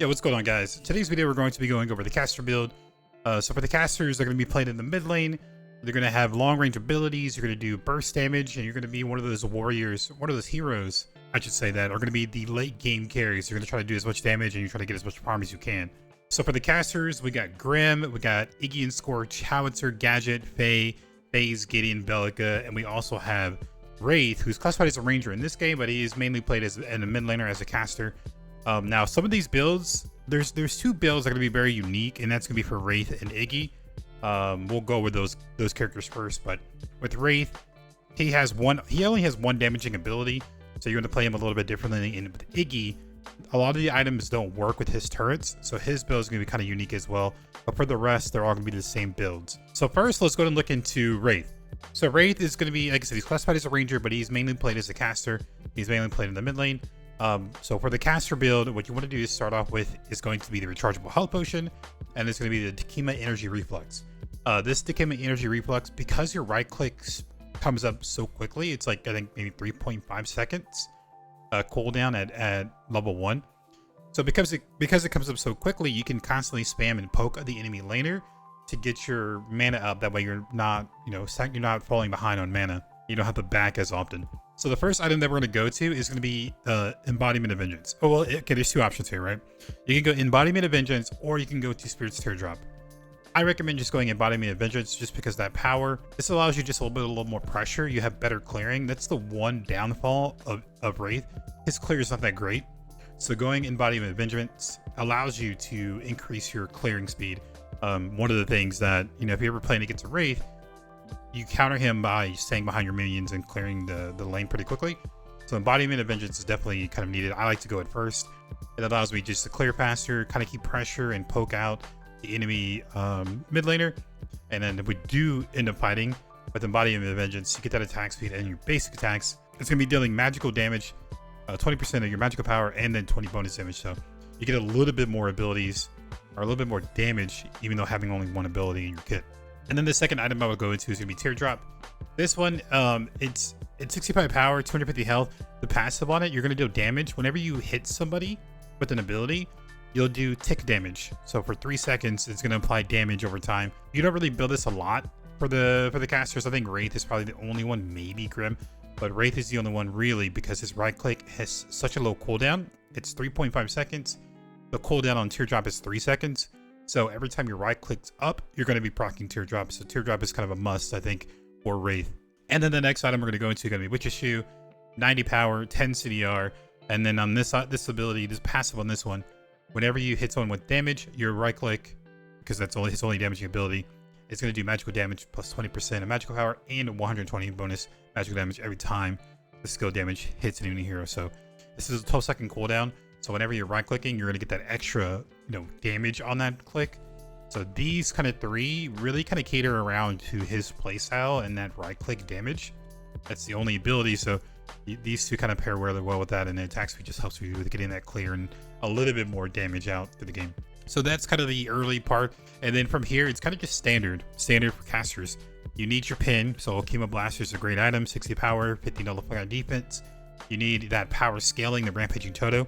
Yeah, what's going on, guys? Today's video we're going to be going over the caster build. So for the casters, they're going to be played in the mid lane. They're going to have long range abilities. You're going to do burst damage, and you're going to be one of those warriors, one of those heroes, I should say, that are going to be the late game carries. You're going to try to do as much damage, and you try to get as much farm as you can. So for the casters, we got Grim, we got Iggy and Scorch, Howitzer, Gadget, Faye, FaZe, Gideon, Bellica, and we also have Wraith, who's classified as a ranger in this game, but he is mainly played as in a mid laner as a caster. Now, some of these builds, there's two builds that are going to be very unique, and that's going to be for Wraith and Iggy. We'll go with those characters first, but with Wraith, he only has one damaging ability, so you're going to play him a little bit differently. And with Iggy, a lot of the items don't work with his turrets, so his build is going to be kind of unique as well. But for the rest, they're all going to be the same builds. So first, let's go and look into Wraith. So Wraith is going to be, like I said, he's classified as a ranger, but he's mainly played as a caster. He's mainly played in the mid lane. So for the caster build, what you want to do is start off with is going to be the rechargeable health potion, and it's going to be the Takema energy reflux. This Takema energy reflux, because your right click comes up so quickly, it's like I think maybe 3.5 seconds cooldown at level 1. So because it comes up so quickly, you can constantly spam and poke the enemy laner to get your mana up. That way you're not, you're not falling behind on mana. You don't have to back as often. So the first item that we're going to go to is going to be Embodiment of Vengeance. Oh, well, okay, there's two options here, right? You can go Embodiment of Vengeance, or you can go to Spirit's Teardrop. I recommend just going Embodiment of Vengeance just because that power, this allows you just a little more pressure. You have better clearing. That's the one downfall of Wraith. His clear is not that great. So going Embodiment of Vengeance allows you to increase your clearing speed. One of the things that, if you're ever playing against a Wraith, you counter him by staying behind your minions and clearing the lane pretty quickly. So Embodiment of Vengeance is definitely kind of needed. I like to go at first. It allows me just to clear faster, kind of keep pressure and poke out the enemy mid laner. And then if we do end up fighting with Embodiment of Vengeance, you get that attack speed and your basic attacks. It's going to be dealing magical damage, 20% of your magical power, and then 20 bonus damage. So you get a little bit more abilities, or a little bit more damage, even though having only one ability in your kit. And then the second item I will go into is going to be Teardrop. This one, it's 65 power, 250 health. The passive on it, you're going to deal damage. Whenever you hit somebody with an ability, you'll do tick damage. So for 3 seconds, it's going to apply damage over time. You don't really build this a lot for the casters. I think Wraith is probably the only one, maybe Grim. But Wraith is the only one really because his right click has such a low cooldown. It's 3.5 seconds. The cooldown on Teardrop is 3 seconds. So every time your right clicks up, you're going to be proccing Teardrop. So Teardrop is kind of a must, I think, for Wraith. And then the next item we're going to go into is going to be Witch's Shoe, 90 power, 10 CDR. And then on this ability, this passive on this one, whenever you hit someone with damage, your right click, because that's his only damaging ability, it's going to do magical damage plus 20% of magical power and 120 bonus magical damage every time the skill damage hits an enemy hero. So this is a 12-second cooldown. So whenever you're right clicking, you're going to get that extra, damage on that click. So these kind of three really kind of cater around to his playstyle and that right click damage. That's the only ability. So these two kind of pair really well with that, and the attack speed just helps you with getting that clear and a little bit more damage out through the game. So that's kind of the early part. And then from here, it's kind of just standard for casters. You need your pin. So Chemo Blaster is a great item, 60 power, 50 nullifier defense. You need that power scaling, the Rampaging Toto.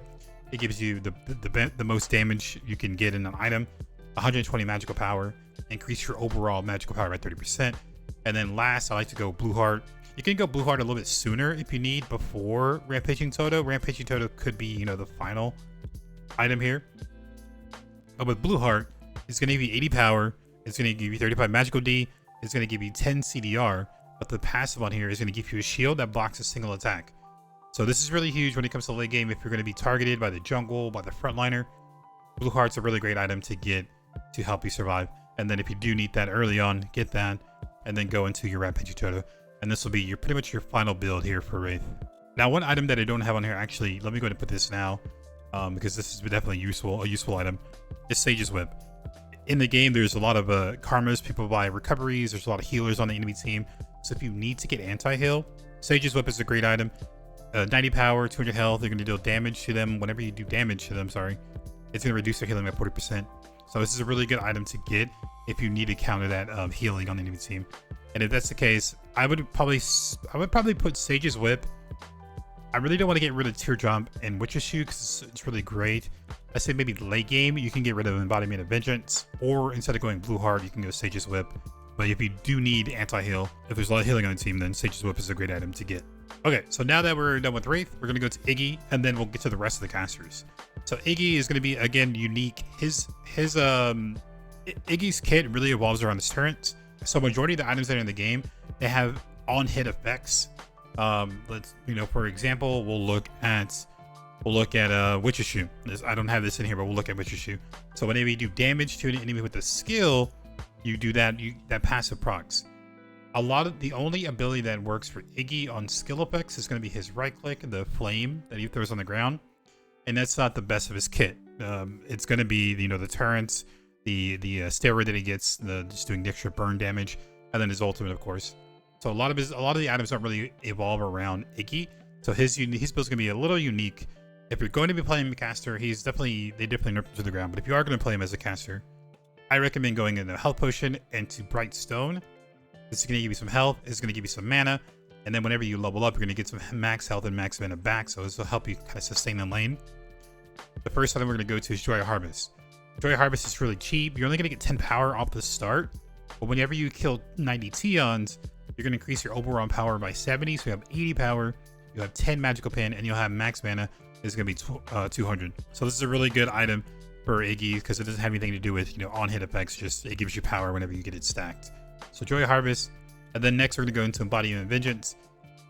It gives you the most damage you can get in an item, 120 magical power, increase your overall magical power by 30%. And then last, I like to go Blue Heart. You can go Blue Heart a little bit sooner if you need before Rampaging Toto. Rampaging Toto could be, the final item here. But with Blue Heart, it's going to give you 80 power. It's going to give you 35 magical D. It's going to give you 10 CDR. But the passive on here is going to give you a shield that blocks a single attack. So this is really huge when it comes to late game. If you're going to be targeted by the jungle, by the frontliner, Blue Heart's a really great item to get to help you survive. And then if you do need that early on, get that, and then go into your Rampaging Toto. And this will be pretty much your final build here for Wraith. Now, one item that I don't have on here, actually, let me go ahead and put this now, because this is definitely a useful item, is Sage's Whip. In the game, there's a lot of karmas. People buy recoveries. There's a lot of healers on the enemy team. So if you need to get anti-heal, Sage's Whip is a great item. 90 power, 200 health. You're going to deal damage to them. Whenever you do damage to them, it's going to reduce their healing by 40%. So this is a really good item to get if you need to counter that healing on the enemy team. And if that's the case, I would probably put Sage's Whip I really don't want to get rid of Teardrop and Witch's Shoe because it's really great. I say maybe late game, you can get rid of Embodiment of Vengeance, or instead of going Blue Heart, you can go Sage's Whip. But if you do need anti-heal, if there's a lot of healing on the team, then Sage's Whip is a great item to get. Okay, so now that we're done with Wraith, we're going to go to Iggy, and then we'll get to the rest of the casters. So Iggy is going to be, again, unique. Iggy's kit really evolves around his turrets. So majority of the items that are in the game, they have on-hit effects. For example, we'll look at Witch's Shoe. I don't have this in here, but we'll look at Witch's Shoe. So whenever you do damage to an enemy with a skill, you do that passive procs. The only ability that works for Iggy on skill effects is going to be his right click, the flame that he throws on the ground, and that's not the best of his kit. It's going to be the turrets, the steroid that he gets, just doing extra burn damage, and then his ultimate, of course. So a lot of the items don't really evolve around Iggy. So his build's going to be a little unique. If you're going to be playing the caster, they definitely nerf him to the ground. But if you are going to play him as a caster, I recommend going into Health Potion and to Bright Stone. This is going to give you some health. It's going to give you some mana. And then whenever you level up, you're going to get some max health and max mana back. So this will help you kind of sustain the lane. The first item we're going to go to is Joy of Harvest. Joy of Harvest is really cheap. You're only going to get 10 power off the start. But whenever you kill 90 Teons, you're going to increase your overall power by 70. So you have 80 power. You have 10 magical pin. And you'll have max mana. It's going to be 200. So this is a really good item for Iggy because it doesn't have anything to do with on-hit effects. Just it gives you power whenever you get it stacked. So Joy of Harvest, and then next we're going to go into Embodiment of Vengeance.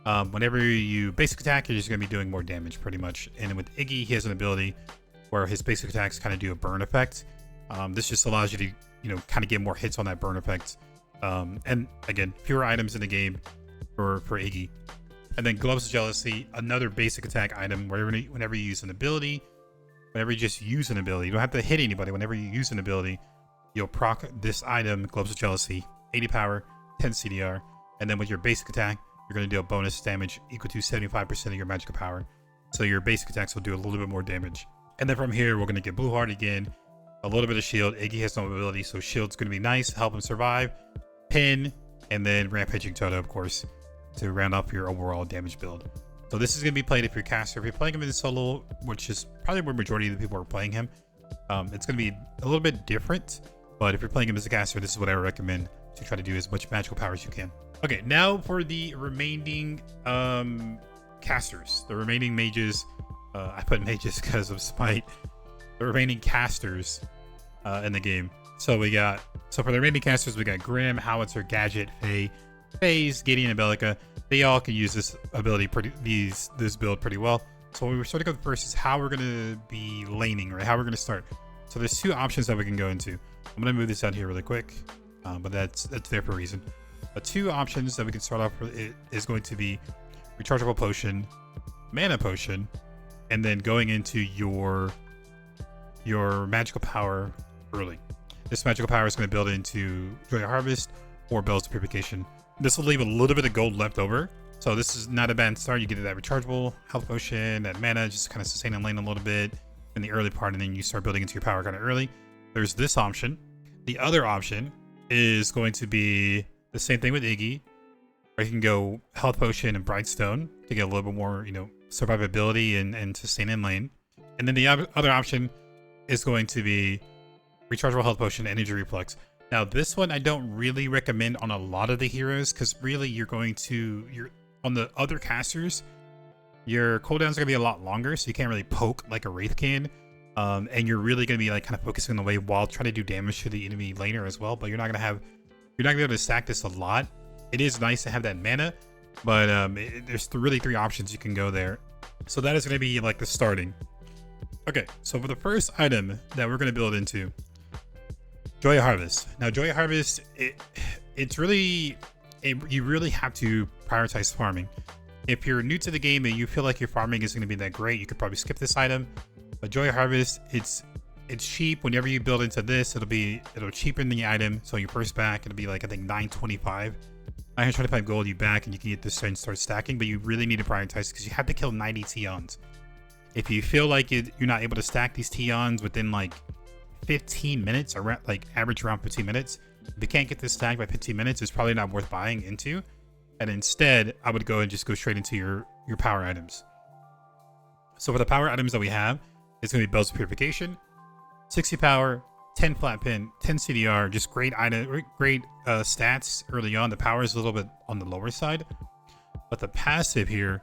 Whenever you basic attack, you're just going to be doing more damage pretty much. And with Iggy, he has an ability where his basic attacks kind of do a burn effect. This just allows you to kind of get more hits on that burn effect. And again, fewer items in the game for Iggy. And then Gloves of Jealousy, another basic attack item whenever you use an ability. Whenever you just use an ability, you don't have to hit anybody. Whenever you use an ability, you'll proc this item, Gloves of Jealousy, 80 power, 10 CDR, and then with your basic attack, you're going to do a bonus damage equal to 75% of your magical power. So your basic attacks will do a little bit more damage. And then from here, we're going to get Blue Heart again, a little bit of shield. Iggy has no ability, so shield's going to be nice, help him survive. Pin, and then Rampaging Toto, of course, to round off your overall damage build. So this is going to be played if you're caster. If you're playing him in solo, which is probably where majority of the people are playing him, it's going to be a little bit different. But if you're playing him as a caster, this is what I would recommend to try to do as much magical power as you can. Okay, now for the remaining casters, the remaining mages. I put mages because of spite. The remaining casters in the game. So for the remaining casters, we got Grim, Howitzer, Gadget, Faye, FaZe, Gideon, and Bellica. They all can use this ability this build pretty well. So what we're starting with first is how we're going to be laning, right? How we're going to start. So there's two options that we can go into. I'm going to move this out here really quick, but that's there for a reason. The two options that we can start off with is going to be Rechargeable Potion, Mana Potion, and then going into your magical power early. This magical power is going to build into Joy of Harvest or Bells of Purification. This will leave a little bit of gold left over. So this is not a bad start. You get that rechargeable health potion, that mana, just kind of sustain and lane a little bit in the early part, and then you start building into your power kind of early. There's this option. The other option is going to be the same thing with Iggy, where you can go health potion and bright stone to get a little bit more, survivability and sustain in lane. And then the other option is going to be rechargeable health potion, energy reflex. Now this one I don't really recommend on a lot of the heroes because really you're on the other casters, your cooldowns are gonna be a lot longer, so you can't really poke like a Wraith can. And you're really gonna be like kind of focusing on the way while trying to do damage to the enemy laner as well. But you're not gonna be able to stack this a lot. It is nice to have that mana, but there's really three options you can go there. So that is gonna be like the starting. Okay, so for the first item that we're gonna build into, Joy of Harvest. Now Joy of Harvest, you really have to prioritize farming. If you're new to the game and you feel like your farming isn't going to be that great, you could probably skip this item. But Joy of Harvest, it's cheap. Whenever you build into this, it'll cheapen the item. So your first back, it'll be like I think 925 gold. You back and you can get this and start stacking. But you really need to prioritize because you have to kill 90 Teons. If you feel like you're not able to stack these Teons within like 15 minutes, or like average around 15 minutes, if you can't get this stacked by 15 minutes, it's probably not worth buying into. And instead, I would go and just go straight into your power items. So for the power items that we have, it's going to be Bells of Purification, 60 power, 10 flat pin, 10 CDR, just great item, great stats early on. The power is a little bit on the lower side, but the passive here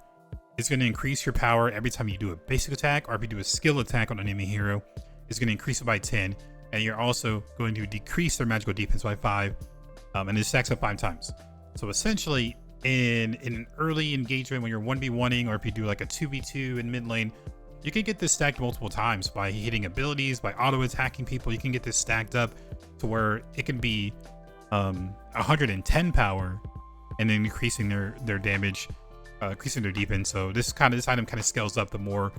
is going to increase your power every time you do a basic attack, or if you do a skill attack on an enemy hero, it's going to increase it by 10, and you're also going to decrease their magical defense by 5, and it stacks up 5 times. So essentially, in an early engagement when you're 1v1ing, or if you do like a 2v2 in mid lane, you can get this stacked multiple times by hitting abilities, by auto attacking people. You can get this stacked up to where it can be 110 power and then increasing their damage, increasing their defense. So this item kind of scales up the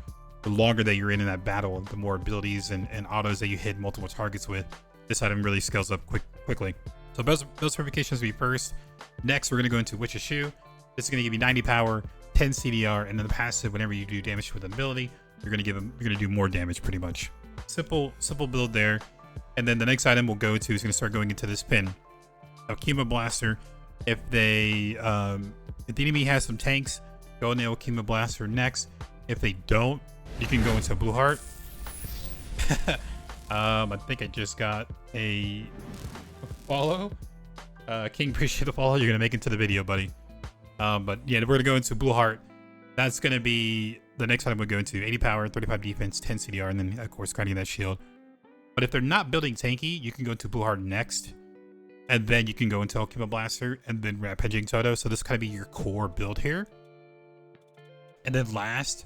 longer that you're in that battle, the more abilities and autos that you hit multiple targets with. This item really scales up quickly. So Bells Purification is going to be first. Next, we're going to go into Witch's Shoe. This is going to give you 90 power, 10 CDR, and then the passive, whenever you do damage with an ability, you're going to do more damage pretty much. Simple build there. And then the next item we'll go to is going to start going into this pin. Alchema Blaster. If the enemy has some tanks, go in the Alchema Blaster next. If they don't, you can go into Blue Heart. I think I just got a follow. King, appreciate the follow. You're going to make it to the video, buddy. But yeah, we're going to go into Blue Heart. That's going to be the next item we'll go into. 80 power, 35 defense, 10 CDR, and then, of course, grinding that shield. But if they're not building tanky, you can go into Blue Heart next. And then you can go into Alchema Blaster and then Rampaging Toto. So this kind of be your core build here. And then last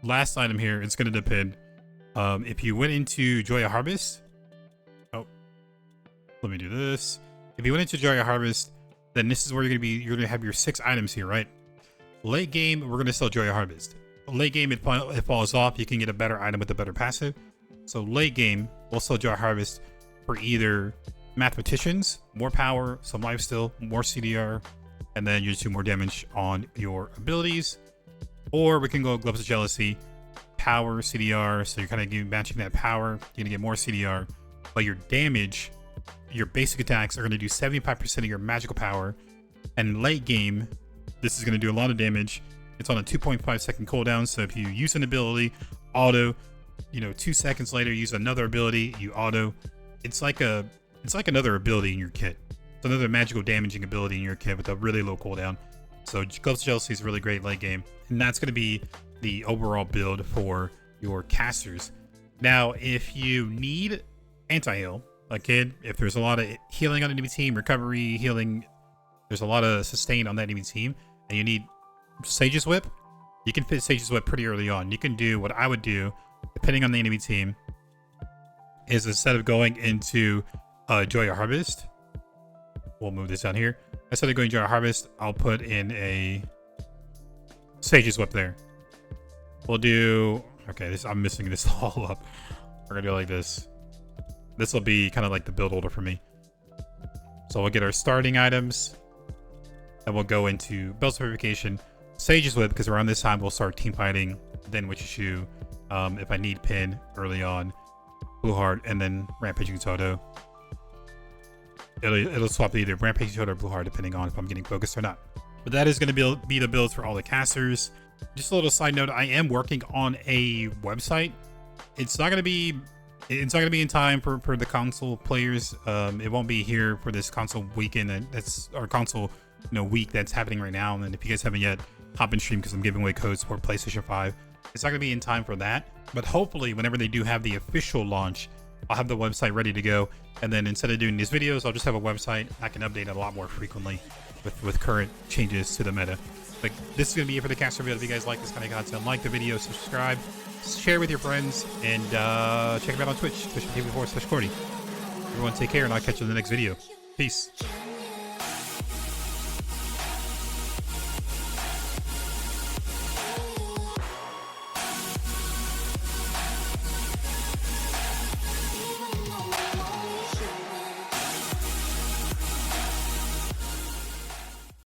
item here, it's going to depend. If you went into Joy of Harvest. Oh, let me do this. If you went into Joy of Harvest, then this is where you're going to have your 6 items here, right? Late game, we're going to sell Joy of Harvest. Late game, it falls off. You can get a better item with a better passive. So late game, we'll sell Joy of Harvest for either Mathematicians, more power, some lifesteal, more CDR, and then you just do more damage on your abilities. Or we can go Gloves of Jealousy, power, CDR. So you're kind of matching that power. You're going to get more CDR, but your damage, your basic attacks are going to do 75% of your magical power. And late game, this is going to do a lot of damage. It's on a 2.5 second cooldown. So if you use an ability, auto, 2 seconds later, use another ability, you auto. It's like another ability in your kit. It's another magical damaging ability in your kit with a really low cooldown. So Gloves of Jealousy is really great late game. And that's going to be the overall build for your casters. Now, if you need anti-heal, if there's a lot of healing on the enemy team, recovery, healing, there's a lot of sustain on that enemy team, and you need Sage's Whip, you can fit Sage's Whip pretty early on. You can do what I would do, depending on the enemy team, is instead of going into Joy of Harvest, we'll move this down here. Instead of going Joy of Harvest, I'll put in a Sage's Whip there. We'll do, okay, I'm missing this all up. We're gonna do it like this. This will be kind of like the build order for me. So we'll get our starting items, and we'll go into Bells of Purification, Sage's Whip, because around this time we'll start team fighting, then Witch's Shoe, if I need pin early on, Blue Heart, and then Rampaging Toto. It'll swap to either Rampaging Toto or Blue Heart depending on if I'm getting focused or not. But that is going to be the builds for all the casters. Just a little side note, I am working on a website. It's not going to be in time for the console players. It won't be here for this console weekend. That's our console week that's happening right now. And if you guys haven't yet, hop in stream because I'm giving away codes for PlayStation 5. It's not going to be in time for that, but hopefully whenever they do have the official launch, I'll have the website ready to go. And then instead of doing these videos, I'll just have a website. I can update it a lot more frequently with current changes to the meta. But this is going to be it for the caster video. If you guys like this kind of content, like the video, subscribe, share with your friends, and check them out on Twitch, twitch.tv/Cordy. Everyone take care, and I'll catch you in the next video. Peace.